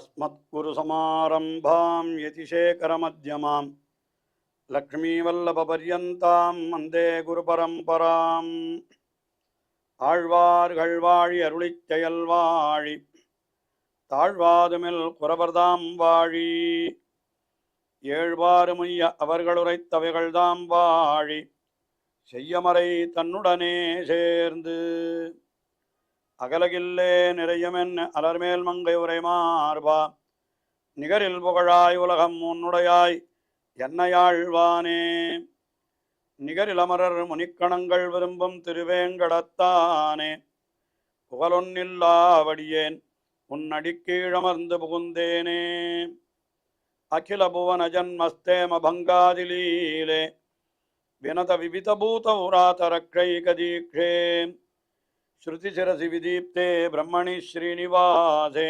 अस्मत्कुरुसमारम्भां यतिशेखरमध्यमां लक्ष्मीवल्लभपर्यन्तां वन्दे गुरुपरम्पराम् ஆழ்வார்கள் வாழி அருளிச் செயல் வாழி தாழ்வாதுமில் குறவர்தாம் வாழி ஏழ்வாறுமுய்ய அவர்களுரைத்தவைகள்தாம் வாழி செய்யமறை தன்னுடனே சேர்ந்து அகலகில்லே நிறையமென் அலர்மேல் மங்கை உரை மார்பா நிகரில் புகழாய் உலகம் உன்னுடையாய் என்னையாழ்வானே நிகரில் அமரர் முனிக்கணங்கள் விரும்பும் திருவேங்கடத்தானே புகழொன்னில்லாவடியேன் உன்னடிக்கீழமர்ந்து புகுந்தேனே அகில புவன ஜன்மஸ்தேம பங்காதிலீலே வினத விவிதபூத உராதரக்ஷைகதீக்ஷே ஸ்ருதிசிரசி விதீப்தே பிரம்மணி ஸ்ரீனிவாசே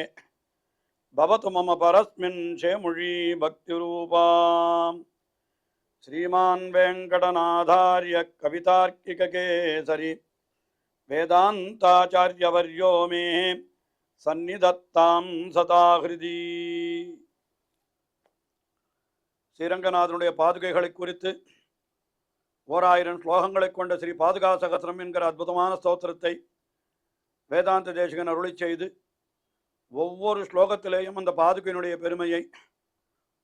பவது மம பரஸ்மின் சேமுழி பக்திரூபாம் श्रीमान वेंकटनाथार्य कवितार्किककेसरी वेदांताचार्यवर्यो मे सन्निधत्तां सदा हृदि ஸ்ரீரங்கநாதனுடைய பாதுகைகளை குறித்து 1000 ஸ்லோகங்களை கொண்ட ஸ்ரீ பாதுகா சகஸ்ரம் என்கிற அற்புதமான ஸ்தோத்திரத்தை வேதாந்த தேசிகன் அருளி செய்து ஒவ்வொரு ஸ்லோகத்திலேயும் அந்த பாதுகையினுடைய பெருமையை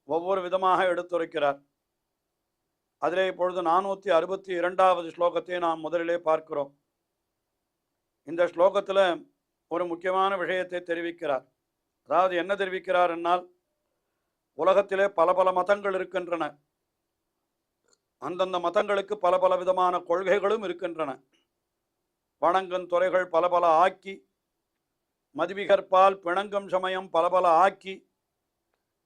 ஒவ்வொரு விதமாக எடுத்துரைக்கிறார். அதிலே இப்பொழுது 462வது ஸ்லோகத்தை நாம் முதலிலே பார்க்கிறோம். இந்த ஸ்லோகத்தில் ஒரு முக்கியமான விஷயத்தை தெரிவிக்கிறார். அதாவது என்ன தெரிவிக்கிறார் என்னால், உலகத்திலே பல பல மதங்கள் இருக்கின்றன. அந்தந்த மதங்களுக்கு பல பல விதமான கொள்கைகளும் இருக்கின்றன. வணங்கும் துறைகள் பல பல ஆக்கி, மதுவிகற்பால் பிணங்கும் சமயம் பல பல ஆக்கி,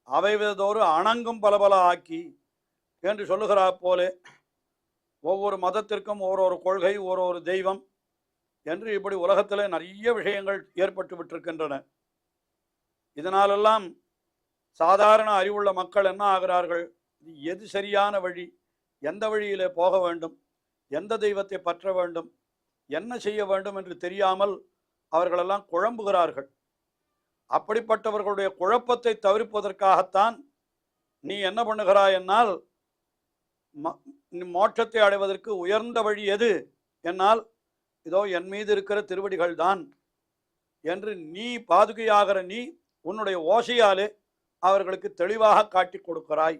அவைவதோடு அணங்கும் பல பல ஆக்கி என்று சொல்லுகிறார் போலே ஒவ்வொரு மதத்திற்கும் ஒரு கொள்கை, ஒரு தெய்வம் என்று இப்படி உலகத்தில் நிறைய விஷயங்கள் ஏற்பட்டு விட்டிருக்கின்றன. இதனாலெல்லாம் சாதாரண அறிவுள்ள மக்கள் என்ன ஆகிறார்கள், எது சரியான வழி, எந்த வழியிலே போக வேண்டும், எந்த தெய்வத்தை பற்ற வேண்டும், என்ன செய்ய வேண்டும் என்று தெரியாமல் அவர்களெல்லாம் குழம்புகிறார்கள். அப்படிப்பட்டவர்களுடைய குழப்பத்தை தவிர்ப்பதற்காகத்தான் நீ என்ன பண்ணுகிறாய் என்னால், மோட்சத்தை அடைவதற்கு உயர்ந்த வழி எது என்னால், இதோ என் மீது இருக்கிற திருவடிகள் தான் என்று நீ பாதுகையாகிற நீ உன்னுடைய ஓசையாலே அவர்களுக்கு தெளிவாக காட்டி கொடுக்கிறாய்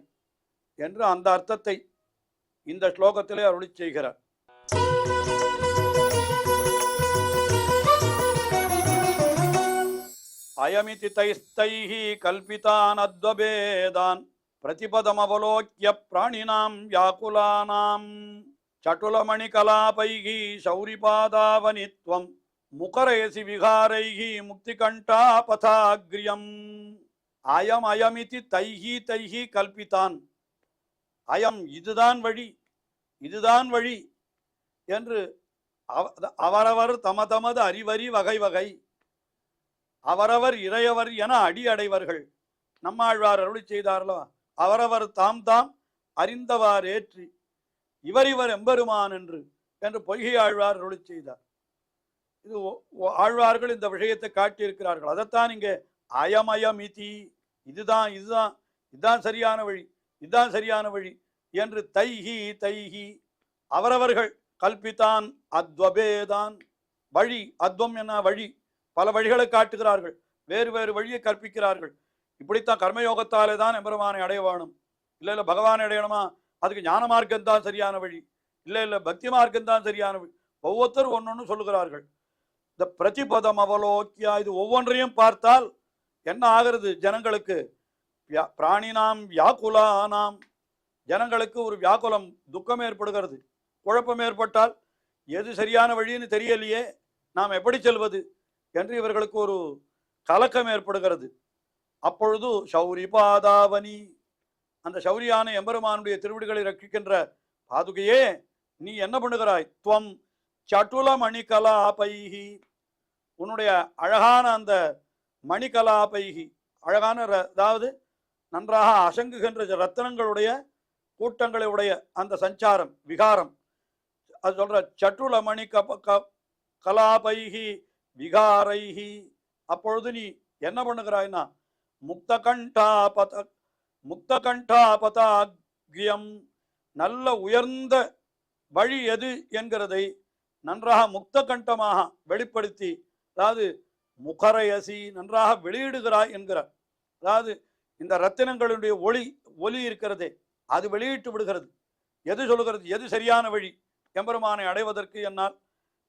என்று அந்த அர்த்தத்தை இந்த ஸ்லோகத்திலே அருளி செய்கிறார். அயமிதி தைஸ்தைஹி கல்பிதான் அத்வபேதான் प्रतिपदमवलोक्य प्राणिनां व्याकुलानां चटुलमणिकलापैः शौरिपादावनित्वं मुकरयसि विहारैः मुक्तिकण्ठापथाग्र्यम् अयम् अयमिति तैः कल्पितान् अयम् இதுதான் வழி என்று அவரவர் தமது அறிவறி வகை வகை அவரவர் இறையவர் என அடி அடைவர்கள். நம்மாழ்வார் அருளி செய்தார்களோ, அவரவர் தாம் தாம் அறிந்தவார் ஏற்றி இவர் எம்பெருமான் என்று பொய்கை ஆழ்வார் அருளி செய்தார். இது ஆழ்வார்கள் இந்த விஷயத்தை காட்டியிருக்கிறார்கள். அதைத்தான் இங்கே அயமயமிதி, இதுதான் சரியான வழி என்று தைஹி அவரவர்கள் கல்பித்தான் அத்வபேதான் வழி, அத்வம் என்ன வழி, பல வழிகளை காட்டுகிறார்கள், வேறு வேறு வழியை கற்பிக்கிறார்கள். இப்படித்தான் கர்மயோகத்தாலே தான் எம்பெருமானை அடைய வேணும், இல்லை பகவானை அடையணுமா அதுக்கு ஞான மார்க்கம்தான் சரியான வழி, இல்லை பக்தி மார்க்கம்தான் சரியான வழி, ஒவ்வொருத்தரும் ஒன்னொன்னு சொல்லுகிறார்கள். இந்த பிரதிபதம் அவலோக்கியா, இது ஒவ்வொன்றையும் பார்த்தால் என்ன ஆகிறது, ஜனங்களுக்கு பிராணினாம் வியாக்குலானாம், ஜனங்களுக்கு ஒரு வியாக்குலம், துக்கம் ஏற்படுகிறது. குழப்பம் ஏற்பட்டால் எது சரியான வழின்னு தெரியலையே, நாம் எப்படி செல்வது என்று இவர்களுக்கு ஒரு கலக்கம் ஏற்படுகிறது. அப்பொழுது சௌரி பாதாவனி, அந்த சௌரியான எம்பெருமானுடைய திருவடிகளை ரட்சிக்கின்ற பாதுகையே நீ என்ன பண்ணுகிறாய், துவம் சட்டுல மணிகலாபைகி, உன்னுடைய அழகான அந்த மணிகலாபைகி, அழகான அதாவது நன்றாக அசங்குகின்ற ரத்தனங்களுடைய கூட்டங்களுடைய அந்த சஞ்சாரம் விகாரம், அது சொல்ற சட்டுல மணி கலாபைகி விகாரைகி. அப்பொழுது நீ என்ன பண்ணுகிறாய்னா முக்தகண்டாபத முக்தகண்டாபதாக்யம், நல்ல உயர்ந்த வழி எது என்கிறதை நன்றாக முக்தகண்டமாக வெளிப்படுத்தி, அதாவது முகரயசி நன்றாக வெளியிடுகிறாய் என்கிறார். அதாவது இந்த ரத்தினங்களுடைய ஒலி இருக்கிறதே அது வெளியிட்டு விடுகிறது. எது சொல்லுகிறது, எது சரியான வழி எம்பெருமானை அடைவதற்கு என்னால்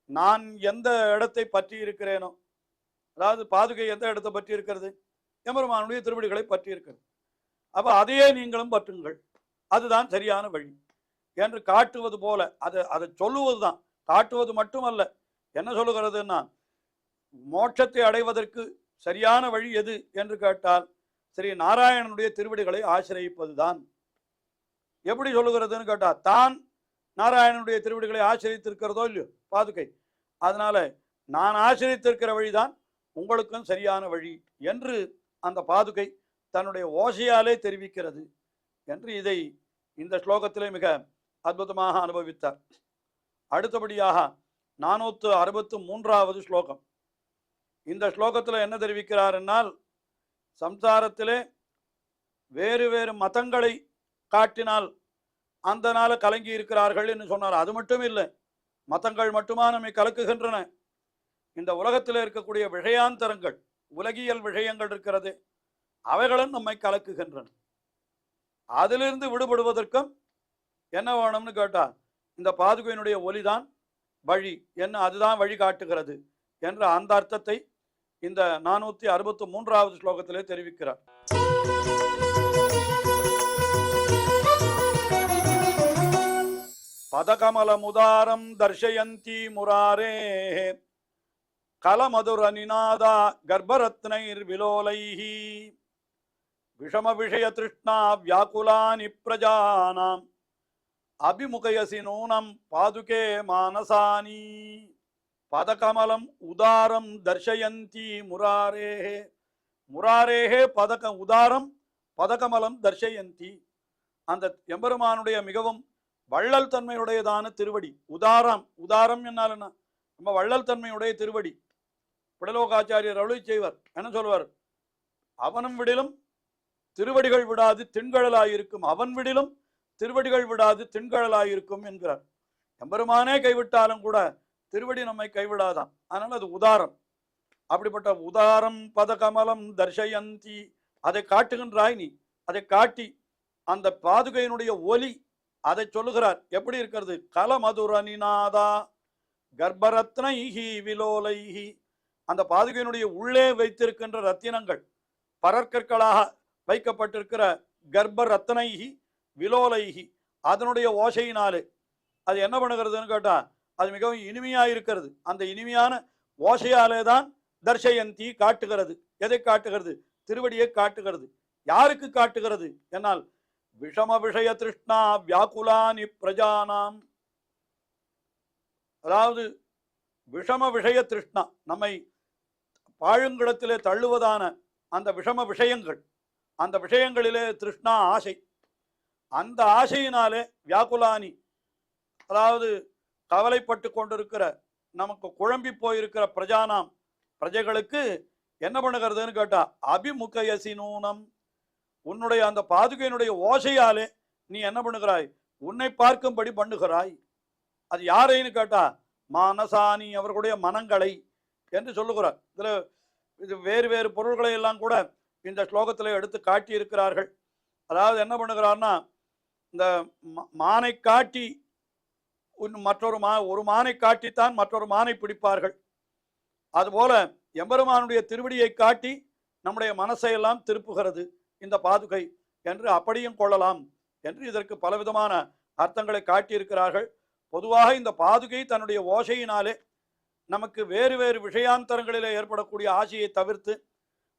நான் எந்த இடத்தை பற்றி இருக்கிறேனோ, அதாவது பாதுகை எந்த இடத்தை பற்றி இருக்கிறது, எம்பெருமானுடைய திருவடிகளை பற்றி இருக்கிறது. அப்ப அதையே நீங்களும் பற்றுங்கள், அதுதான் சரியான வழி என்று காட்டுவது போல அதை சொல்லுவதுதான். காட்டுவது மட்டுமல்ல, என்ன சொல்லுகிறதுன்னா மோட்சத்தை அடைவதற்கு சரியான வழி எது என்று கேட்டால் ஸ்ரீ நாராயணனுடைய திருவடிகளை ஆசிரியிப்பதுதான். எப்படி சொல்லுகிறதுன்னு கேட்டா, தான் நாராயணனுடைய திருவடிகளை ஆசிரியத்திருக்கிறதோ இல்லையோ பாதுகை, அதனால நான் ஆசிரியத்திருக்கிற வழிதான் உங்களுக்கும் சரியான வழி என்று அந்த பாதுகை தன்னுடைய ஓசையாலே தெரிவிக்கிறது என்று இதை இந்த ஸ்லோகத்திலே மிக அற்புதமாக அனுபவித்தார். அடுத்தபடியாக 463வது ஸ்லோகம். இந்த ஸ்லோகத்தில் என்ன தெரிவிக்கிறார் என்னால், சம்சாரத்திலே வேறு வேறு மதங்களை காட்டினால் அந்த நாள கலங்கி இருக்கிறார்கள் என்று சொன்னார். அது மட்டும் இல்லை, மதங்கள் மட்டுமா நம்மை கலக்குகின்றன. இந்த உலகத்தில் இருக்கக்கூடிய விஷயாந்தரங்கள், உலகியல் விஷயங்கள் இருக்கிறது, அவைகளும் நம்மை கலக்குகின்றன. அதிலிருந்து விடுபடுவதற்கும் என்ன வேணும்னு கேட்டா, இந்த பாதுகையினுடைய ஒலிதான் வழி என்ன, அதுதான் வழி காட்டுகிறது என்ற அந்த அர்த்தத்தை இந்த 463வது ஸ்லோகத்திலே தெரிவிக்கிறார். பதகமலமுதாரம் தர்ஷயந்தி முராரே கலமதுர நிநாதா கர்ப்பரத்னைர் விலோலைஹி விஷம விஷய திருஷ்ணா வியாக்குலானி பிரஜானாம் அபிமுகயசி நூனம் பாதுகே மானசானி. பதகமலம் உதாரம் தர்ஷயந்தி முராரேஹே, முராரேஹே பதக உதாரம் பதகமலம் தர்ஷயந்தி. அந்த எம்பெருமானுடைய மிகவும் வள்ளல் தன்மையுடையதான திருவடி. உதாரம் என்னால் என்ன, நம்ம வள்ளல் தன்மையுடைய திருவடி. பிடலோகாச்சாரியர் அருளி செய்வர் என்ன சொல்வார், அவனும் விடிலும் திருவடிகள் விடாது திண்கழலாயிருக்கும், அவன் விடிலும் திருவடிகள் விடாது திண்கழலாயிருக்கும் என்கிறார். எம்பெருமானே கைவிட்டாலும் கூட திருவடி நம்மை கைவிடாதான். அதனால அது உதாரம். அப்படிப்பட்ட உதாரம் பதகமலம் தர்ஷயந்தி, அதை காட்டுகின்றாய் நீ. அதை காட்டி அந்த பாதுகையினுடைய ஒலி அதை சொல்லுகிறார். எப்படி இருக்கிறது, கலமதுரனிநாதா கர்ப்பரத்னைஹி விலோலைஹி. அந்த பாதுகையினுடைய உள்ளே வைத்திருக்கின்ற ரத்தினங்கள், பரற்கற்களாக வைக்கப்பட்டிருக்கிற கர்ப்ப ரத்னைஹி விலோலைஹி, அதனுடைய ஓசையினாலே அது என்ன பண்ணுகிறதுன்னு கேட்டா, அது மிகவும் இனிமையாயிருக்கிறது. அந்த இனிமையான ஓசையாலே தான் தர்ஷயந்தி காட்டுகிறது. எதை காட்டுகிறது, திருவடியை காட்டுகிறது. யாருக்கு காட்டுகிறது என்னால், விஷம விஷய திருஷ்ணா வியாக்குலானி பிரஜானாம். அதாவது விஷம விஷய திருஷ்ணா, நம்மை பாழுங்கிடத்திலே தள்ளுவதான அந்த விஷம விஷயங்கள், அந்த விஷயங்களிலே திருஷ்ணா ஆசை, அந்த ஆசையினாலே வியாக்குலானி, அதாவது கவலைப்பட்டு கொண்டிருக்கிற, நமக்கு குழம்பி போயிருக்கிற பிரஜானாம் பிரஜைகளுக்கு என்ன பண்ணுகிறதுன்னு கேட்டா, அபிமுகயசி நூனம், உன்னுடைய அந்த பாதுகையினுடைய ஓசையாலே நீ என்ன பண்ணுகிறாய், உன்னை பார்க்கும்படி பண்ணுகிறாய். அது யாரைன்னு கேட்டா, மானசானி, அவர்களுடைய மனங்களை என்று சொல்லுகிறார். இது வேறு வேறு பொருள்களை எல்லாம் கூட இந்த ஸ்லோகத்தில் எடுத்து காட்டி இருக்கிறார்கள். அதாவது என்ன பண்ணுகிறார்னா, இந்த மானை காட்டி ஒரு மானை காட்டித்தான் மற்றொரு மானை பிடிப்பார்கள். அதுபோல எம்பெருமானுடைய திருவடியை காட்டி நம்முடைய மனசையெல்லாம் திருப்புகிறது இந்த பாதுகை என்று அப்படியும் கொள்ளலாம் என்று இதற்கு பலவிதமான அர்த்தங்களை காட்டியிருக்கிறார்கள். பொதுவாக இந்த பாதுகை தன்னுடைய ஓசையினாலே நமக்கு வேறு வேறு விஷயாந்தரங்களிலே ஏற்படக்கூடிய ஆசையை தவிர்த்து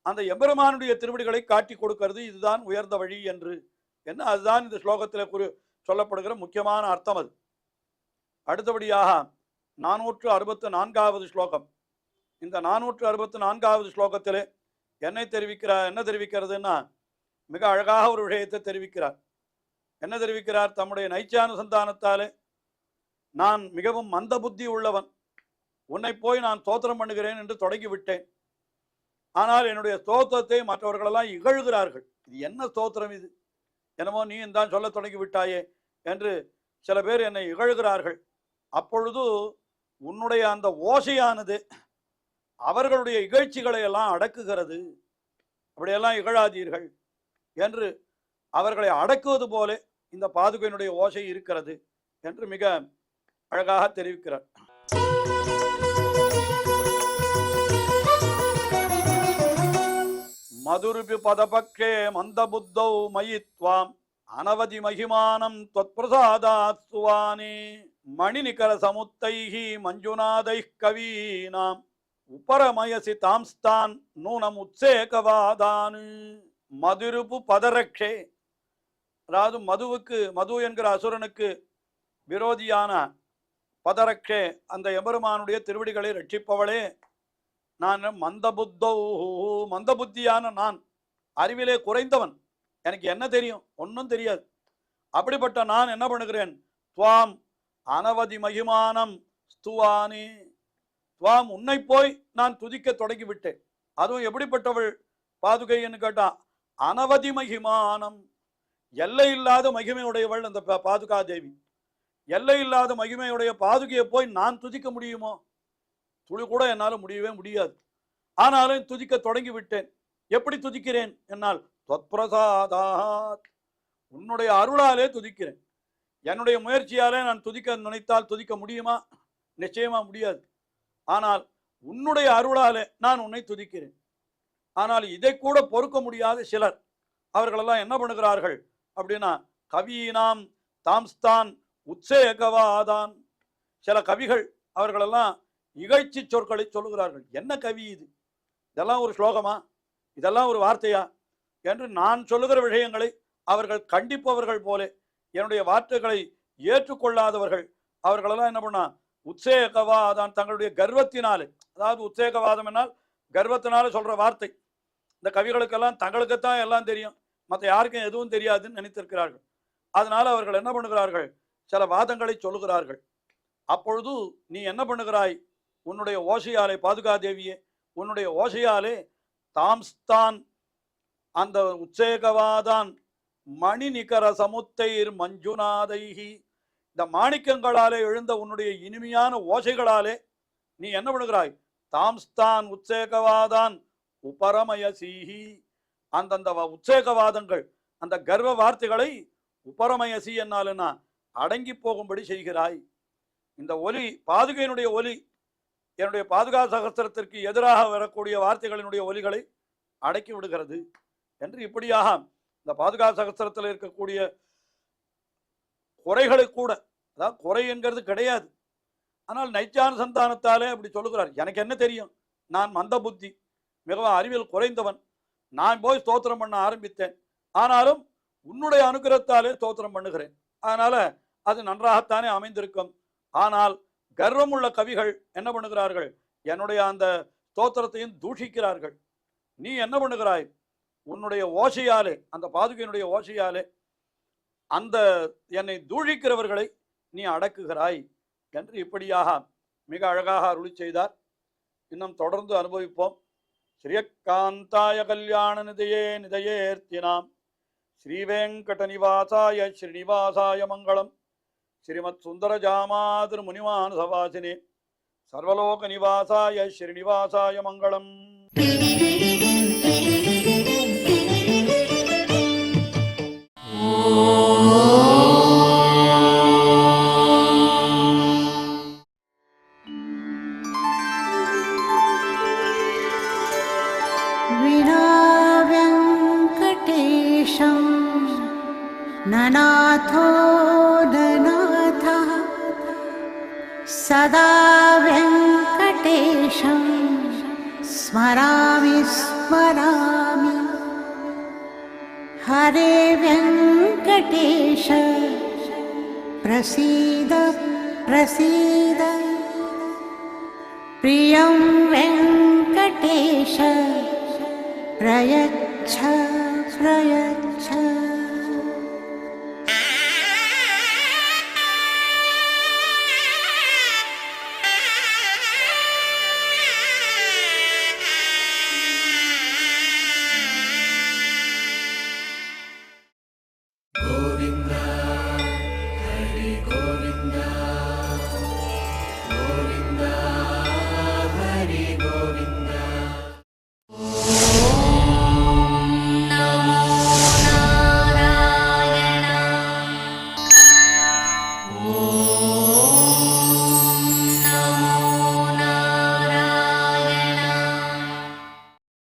அந்த எம்பெருமானுடைய திருவடிகளை காட்டி கொடுக்கிறது. இதுதான் உயர்ந்த வழி என்று என்ன, அதுதான் இந்த ஸ்லோகத்தில் சொல்லப்படுகிற முக்கியமான அர்த்தம். அது அடுத்தபடியாக 464வது ஸ்லோகம். இந்த 464வது ஸ்லோகத்திலே என்ன தெரிவிக்கிறதுன்னா, மிக அழகாக ஒரு விஷயத்தை தெரிவிக்கிறார். என்ன தெரிவிக்கிறார், தம்முடைய நைச்சானுசந்தானத்தாலே நான் மிகவும் மந்த புத்தி உள்ளவன், உன்னை போய் நான் தோத்திரம் பண்ணுகிறேன் என்று தொடங்கிவிட்டேன். ஆனால் என்னுடைய ஸ்தோத்திரத்தை மற்றவர்களெல்லாம் இகழ்கிறார்கள். இது என்ன ஸ்தோத்திரம் இது? என்னமோ நீ தான் சொல்ல தொடங்கி விட்டாயே என்று சில பேர் என்னை இகழ்கிறார்கள். அப்பொழுது உன்னுடைய அந்த ஓசையானது அவர்களுடைய இகழ்ச்சிகளை எல்லாம் அடக்குகிறது. அப்படியெல்லாம் இகழாதீர்கள் என்று அவர்களை அடக்குவது போல இந்த பாதுகையினுடைய ஓசை இருக்கிறது என்று மிக அழகாக தெரிவிக்கிறார். மதுருபி பதபக்ஷே மந்தபுத்தௌ மயித்வாம் அனவதி மகிமானம் त्वत्प्रसादात् सुवानि மணிநிகர சமுத்தைஹி மஞ்சுநாதைஹ் கவீனாம் உபரமயசி தாம்ஸ்தான் நூனம் உத்சேகவாதான். மதுருபு பதரக்ஷே, அதாவது மது என்கிற அசுரனுக்கு விரோதியான பதரக்ஷே அந்த எம்பெருமானுடைய திருவடிகளை ரட்சிப்பவளே, நான் மந்தபுத்தியான நான், அறிவிலே குறைந்தவன், எனக்கு என்ன தெரியும்? ஒன்றும் தெரியாது. அப்படிப்பட்ட நான் என்ன பண்ணுகிறேன்? துவாம் அனவதி மகிமானம் ஸ்துவானி, துவாம் உன்னை போய் நான் துதிக்க தொடங்கி விட்டேன். அதுவும் எப்படிப்பட்டவள் பாதுகை என்று கேட்டா, அனவதி மகிமானம், எல்லை இல்லாத மகிமையுடையவள் அந்த பாதுகா தேவி. எல்லை இல்லாத மகிமையுடைய பாதுகையை போய் நான் துதிக்க முடியுமோ? துளி கூட என்னால் முடியவே முடியாது. ஆனாலும் துதிக்க தொடங்கி விட்டேன். எப்படி துதிக்கிறேன் என்னால்? त्वत्प्रसादात्, உன்னுடைய அருளாலே துதிக்கிறேன். என்னுடைய முயற்சியாலே நான் துதிக்க நினைத்தால் துதிக்க முடியுமா? நிச்சயமா முடியாது. ஆனால் உன்னுடைய அருளாலே நான் உன்னை துதிக்கிறேன். ஆனால் இதை கூட பொறுக்க முடியாத சிலர், அவர்களெல்லாம் என்ன பண்ணுகிறார்கள் அப்படின்னா, கவியினாம் தாம்ஸ்தான் உத்சேகவாதான், சில கவிகள் அவர்களெல்லாம் இகழ்ச்சி சொற்களை சொல்லுகிறார்கள். என்ன கவி இது? இதெல்லாம் ஒரு ஸ்லோகமா? இதெல்லாம் ஒரு வார்த்தையா என்று நான் சொல்லுகிற விஷயங்களை அவர்கள் கண்டிப்பவர்கள் போல, என்னுடைய வார்த்தைகளை ஏற்றுக்கொள்ளாதவர்கள், அவர்களெல்லாம் என்ன பண்ணா, உத்சேகவாதான், தங்களுடைய கர்வத்தினாலே, அதாவது உத்சேகவாதம் என்னால் கர்வத்தினால சொல்ற வார்த்தை. இந்த கவிகளுக்கெல்லாம் தங்களுக்குத்தான் எல்லாம் தெரியும், மற்ற யாருக்கும் எதுவும் தெரியாதுன்னு நினைத்திருக்கிறார்கள். அதனால அவர்கள் என்ன பண்ணுகிறார்கள்? சில வாதங்களை சொல்லுகிறார்கள். அப்பொழுது நீ என்ன பண்ணுகிறாய்? உன்னுடைய ஓசையாலே, பாதுகா தேவியே, உன்னுடைய ஓசையாலே தாம்ஸ்தான் அந்த உத்சேகவாதான் மணிநிகர சமுத்தைர் மஞ்சுநாதைஹி, இந்த மாணிக்கங்களாலே எழுந்த உன்னுடைய இனிமையான ஓசைகளாலே நீ என்ன பண்ணுகிறாய்? தாம்ஸ்தான் உத்சேகவாதான் உபரமயசீஹி, அந்தந்த உத்சேகவாதங்கள், அந்த கர்வ வார்த்தைகளை உபரமயசி என்னாலுன்னா அடங்கி போகும்படி செய்கிறாய். இந்த ஒலி, பாதுகையினுடைய ஒலி, என்னுடைய பாதுகா சகஸ்திரத்திற்கு எதிராக வரக்கூடிய வார்த்தைகளினுடைய ஒலிகளை அடக்கி விடுகிறது என்று இப்படியாக இந்த பாதுகா சகஸ்திரத்தில் இருக்கக்கூடிய குறைகளை கூட, அதாவது குறை என்கிறது கிடையாது, ஆனால் நைச்சான சந்தானத்தாலே அப்படி சொல்லுகிறார். எனக்கு என்ன தெரியும்? நான் மந்த புத்தி, மிகவும் அறிவியல் குறைந்தவன். நான் போய் ஸ்தோத்திரம் பண்ண ஆரம்பித்தேன். ஆனாலும் உன்னுடைய அனுகிரகத்தாலே ஸ்தோத்திரம் பண்ணுகிறேன். அதனால அது நன்றாகத்தானே அமைந்திருக்கும். ஆனால் கர்வமுள்ள கவிகள் என்ன பண்ணுகிறார்கள்? என்னுடைய அந்த ஸ்தோத்திரத்தையும் தூஷிக்கிறார்கள். நீ என்ன பண்ணுகிறாய்? உன்னுடைய ஓசையாலே, அந்த பாதுகையினுடைய ஓசையாலே அந்த என்னை தூஷிக்கிறவர்களை நீ அடக்குகிறாய் என்று இப்படியாக மிக அழகாக அருளி செய்தார். இன்னும் தொடர்ந்து அனுபவிப்போம். ஸ்ரீயக்காந்தாய கல்யாண நிதையே நிதையேர்த்தினாம் ஸ்ரீவேங்கட நிவாசாய ஸ்ரீனிவாசாய மங்களம். ஸ்ரீமத் சுந்தர ஜாமாதிர் முனிமான சவாசினே சர்வலோக நிவாசாய ஸ்ரீனிவாசாய மங்களம். ननाथो ननाथः सदा वेङ्कटेशं स्मरामि स्मरामि. हरे वेङ्कटेश प्रसीद प्रसीद. प्रियं वेङ्कटेश प्रयच्छ प्रयच्छ.